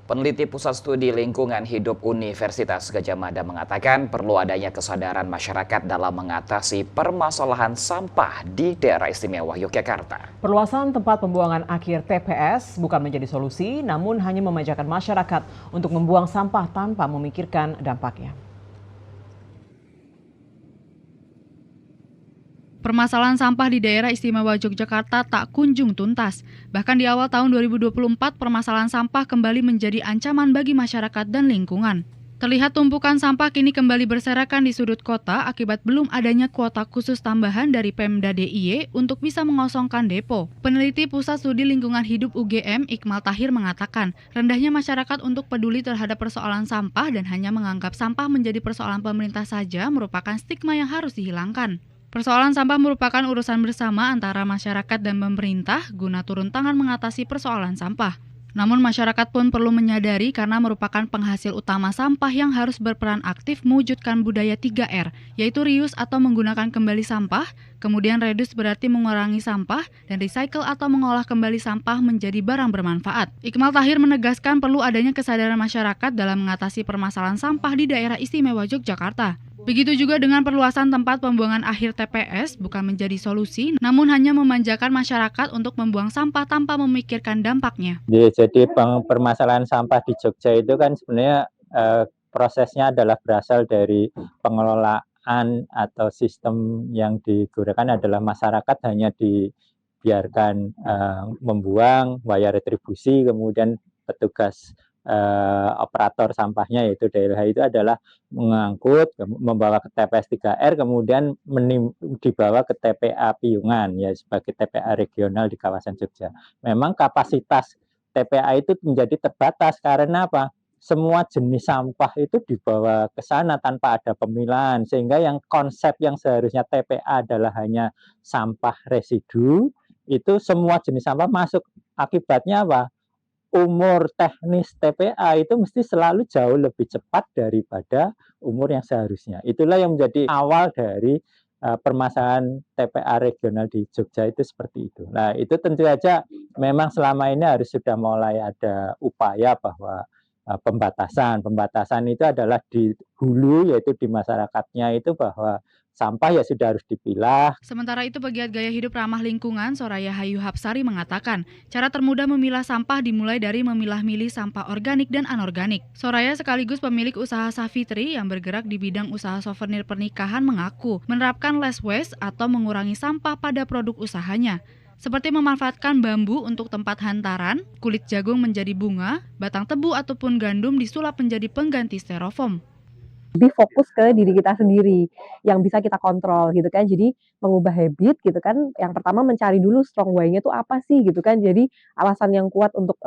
Peneliti Pusat Studi Lingkungan Hidup Universitas Gadjah Mada mengatakan perlu adanya kesadaran masyarakat dalam mengatasi permasalahan sampah di daerah istimewa Yogyakarta. Perluasan tempat pembuangan akhir TPS bukan menjadi solusi, namun hanya memanjakan masyarakat untuk membuang sampah tanpa memikirkan dampaknya. Permasalahan sampah di daerah istimewa Yogyakarta tak kunjung tuntas. Bahkan di awal tahun 2024, permasalahan sampah kembali menjadi ancaman bagi masyarakat dan lingkungan. Terlihat tumpukan sampah kini kembali berserakan di sudut kota akibat belum adanya kuota khusus tambahan dari Pemda DIY untuk bisa mengosongkan depo. Peneliti Pusat Studi Lingkungan Hidup UGM, Iqmal Tahir mengatakan, rendahnya masyarakat untuk peduli terhadap persoalan sampah dan hanya menganggap sampah menjadi persoalan pemerintah saja merupakan stigma yang harus dihilangkan. Persoalan sampah merupakan urusan bersama antara masyarakat dan pemerintah guna turun tangan mengatasi persoalan sampah. Namun masyarakat pun perlu menyadari karena merupakan penghasil utama sampah yang harus berperan aktif mewujudkan budaya 3R, yaitu reuse atau menggunakan kembali sampah, kemudian reduce berarti mengurangi sampah, dan recycle atau mengolah kembali sampah menjadi barang bermanfaat. Iqmal Tahir menegaskan perlu adanya kesadaran masyarakat dalam mengatasi permasalahan sampah di daerah istimewa Yogyakarta. Begitu juga dengan perluasan tempat pembuangan akhir TPS bukan menjadi solusi, namun hanya memanjakan masyarakat untuk membuang sampah tanpa memikirkan dampaknya. Jadi permasalahan sampah di Jogja itu kan sebenarnya prosesnya adalah berasal dari pengelolaan atau sistem yang digunakan adalah masyarakat hanya dibiarkan membuang, bayar retribusi, kemudian petugas operator sampahnya yaitu daerah itu adalah mengangkut, membawa ke TPS 3R, kemudian dibawa ke TPA Piungan ya sebagai TPA regional di kawasan Jogja. Memang kapasitas TPA itu menjadi terbatas karena apa? Semua jenis sampah itu dibawa ke sana tanpa ada pemilahan, sehingga yang konsep yang seharusnya TPA adalah hanya sampah residu, itu semua jenis sampah masuk. Akibatnya apa? Umur teknis TPA itu mesti selalu jauh lebih cepat daripada umur yang seharusnya. Itulah yang menjadi awal dari permasalahan TPA regional di Jogja itu seperti itu. Nah, itu tentu saja memang selama ini harus sudah mulai ada upaya bahwa pembatasan itu adalah di hulu, yaitu di masyarakatnya itu bahwa sampah ya sudah harus dipilah. Sementara itu pegiat gaya hidup ramah lingkungan Soraya Hayu Hapsari mengatakan, cara termudah memilah sampah dimulai dari memilah-milih sampah organik dan anorganik. Soraya sekaligus pemilik usaha Safitri yang bergerak di bidang usaha souvenir pernikahan mengaku menerapkan less waste atau mengurangi sampah pada produk usahanya. Seperti memanfaatkan bambu untuk tempat hantaran, kulit jagung menjadi bunga, batang tebu ataupun gandum disulap menjadi pengganti styrofoam. Lebih fokus ke diri kita sendiri yang bisa kita kontrol gitu kan. Jadi mengubah habit gitu kan, yang pertama mencari dulu strong why-nya tuh apa sih gitu kan. Jadi alasan yang kuat untuk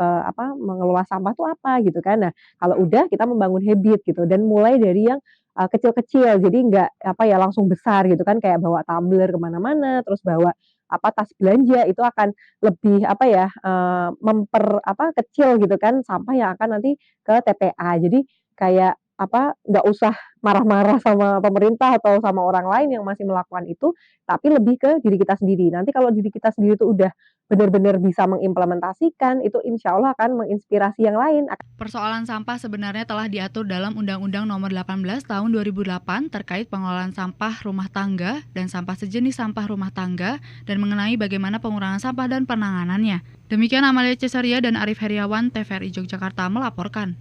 mengelola sampah tuh apa gitu kan. Nah, kalau udah kita membangun habit gitu dan mulai dari yang kecil-kecil, jadi nggak langsung besar gitu kan, kayak bawa tumbler kemana-mana, terus bawa tas belanja, itu akan lebih kecil gitu kan sampah yang akan nanti ke TPA. Jadi kayak nggak usah marah-marah sama pemerintah atau sama orang lain yang masih melakukan itu, tapi lebih ke diri kita sendiri. Nanti kalau diri kita sendiri itu udah benar-benar bisa mengimplementasikan, itu insya Allah akan menginspirasi yang lain. Persoalan sampah sebenarnya telah diatur dalam Undang-Undang Nomor 18 Tahun 2008 terkait pengelolaan sampah rumah tangga dan sampah sejenis sampah rumah tangga dan mengenai bagaimana pengurangan sampah dan penanganannya. Demikian Amalia Cesaria dan Arif Heriawan, TVRI Yogyakarta melaporkan.